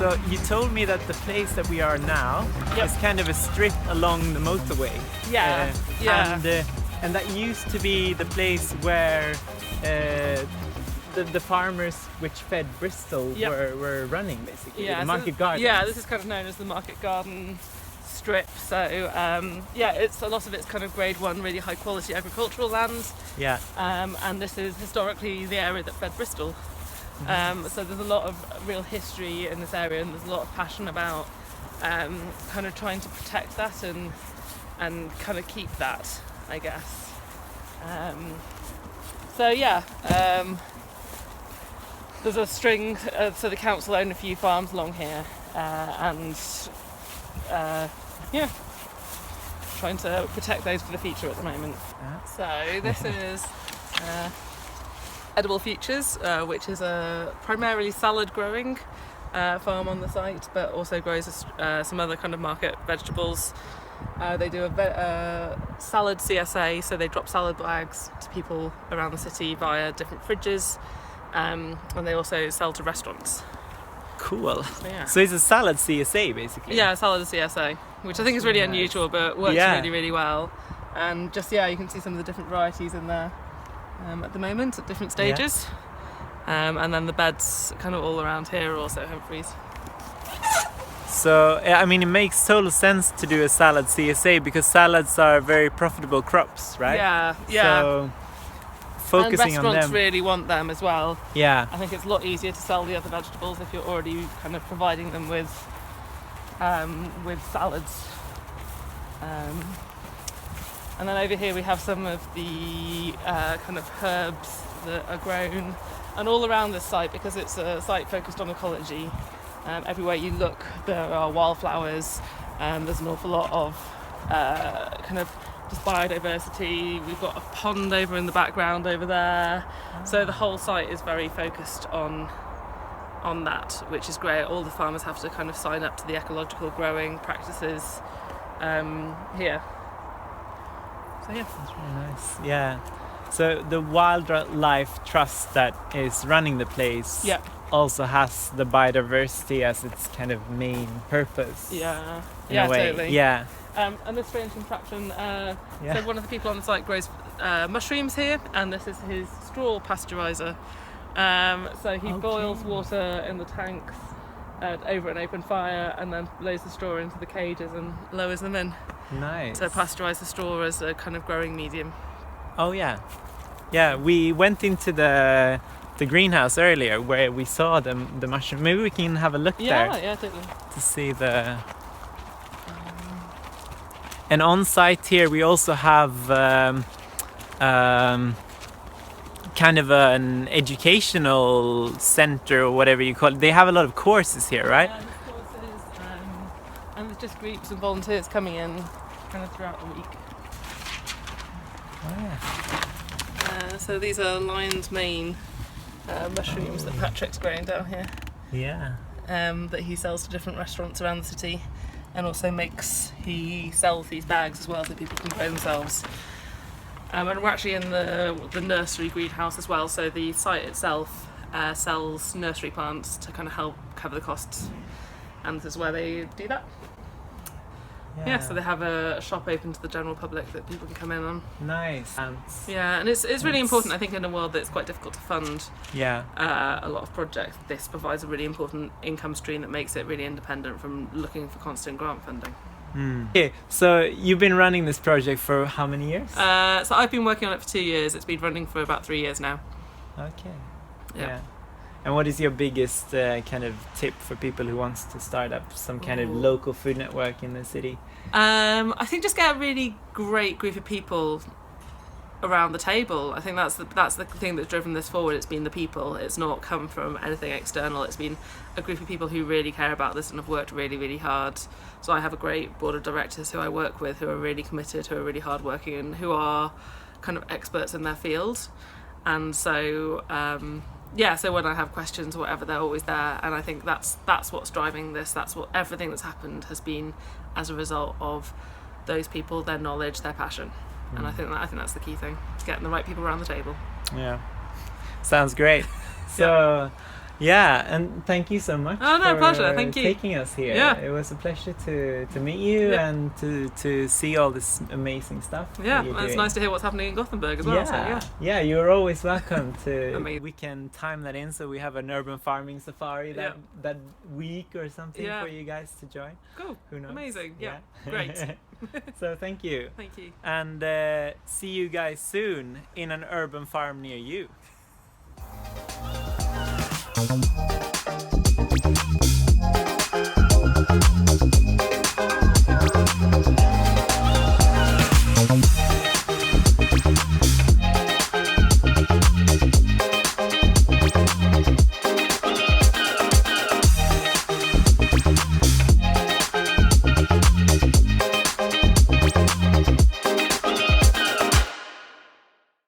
So you told me that the place that we are now is kind of a strip along the motorway. Yeah, And that used to be the place where the farmers which fed Bristol were running, basically. The market garden. Yeah, this is kind of known as the market garden strip. So it's a lot of it's kind of grade 1, really high quality agricultural land. Yeah. And this is historically the area that fed Bristol. So there's a lot of real history in this area, and there's a lot of passion about kind of trying to protect that and kind of keep that, I guess. There's a string, so the council own a few farms along here, trying to protect those for the future at the moment. So this is Edible Futures, which is a primarily salad growing farm on the site, but also grows some other kind of market vegetables. They do a salad CSA, so they drop salad bags to people around the city via different fridges, and they also sell to restaurants. Cool. So it's a salad CSA, basically. Yeah, salad CSA, which I think is really unusual, but works really, really well. And just, you can see some of the different varieties in there at the moment at different stages. And then the beds kind of all around here are also Humphreys. So, I mean, it makes total sense to do a salad CSA because salads are very profitable crops, right? Yeah. So, focusing on them. And restaurants really want them as well. Yeah. I think it's a lot easier to sell the other vegetables if you're already kind of providing them with salads. And then over here we have some of the kind of herbs that are grown, and all around this site, because it's a site focused on ecology. Everywhere you look, there are wildflowers. There's an awful lot of kind of just biodiversity. We've got a pond over in the background over there. So the whole site is very focused on that, which is great. All the farmers have to kind of sign up to the ecological growing practices here. So that's really nice. Yeah. So the Wildlife Trust that is running the place also has the biodiversity as its kind of main purpose. Yeah, totally. Yeah. And this strange contraption, so one of the people on the site grows mushrooms here, and this is his straw pasteurizer. So he boils water in the tanks over an open fire, and then blows the straw into the cages and lowers them in. Nice. To pasteurize the straw as a kind of growing medium. Oh yeah. Yeah, we went into the greenhouse earlier where we saw the mushroom. Maybe we can have a look there. Yeah, totally. To see the... And on site here we also have kind of an educational center or whatever you call it. They have a lot of courses here, right? Yeah, there's courses, and there's just groups and volunteers coming in kind of throughout the week. Oh yeah. So these are lion's mane mushrooms that Patrick's growing down here. Yeah. That he sells to different restaurants around the city, and also he sells these bags as well so people can grow themselves. And we're actually in the nursery greenhouse as well, so the site itself sells nursery plants to kind of help cover the costs, and this is where they do that. Yeah, so they have a shop open to the general public that people can come in on. Nice. Yeah, and it's really important, I think, in a world that's quite difficult to fund a lot of projects. This provides a really important income stream that makes it really independent from looking for constant grant funding. Okay, so you've been running this project for how many years? So I've been working on it for 2 years. It's been running for about 3 years now. Okay. Yeah. And what is your biggest kind of tip for people who wants to start up some kind of local food network in the city? I think just get a really great group of people around the table. I think that's the thing that's driven this forward. It's been the people. It's not come from anything external. It's been a group of people who really care about this and have worked really, really hard. So I have a great board of directors who I work with who are really committed, who are really hardworking, and who are kind of experts in their field. And so so when I have questions or whatever, they're always there, and I think that's what's driving this. That's what everything that's happened has been as a result of those people, their knowledge, their passion. And I think that's the key thing, getting the right people around the table. Yeah, sounds great. So Yeah, and thank you so much for pleasure. Thank you. taking us here. Yeah. It was a pleasure to meet you and to see all this amazing stuff. Yeah, and it's nice to hear what's happening in Gothenburg as well. Yeah, so, yeah, you're always welcome to. Amazing. We can time that in so we have an urban farming safari that week or something for you guys to join. Cool. Who knows? Amazing. Yeah. Great. So thank you. Thank you. And see you guys soon in an urban farm near you.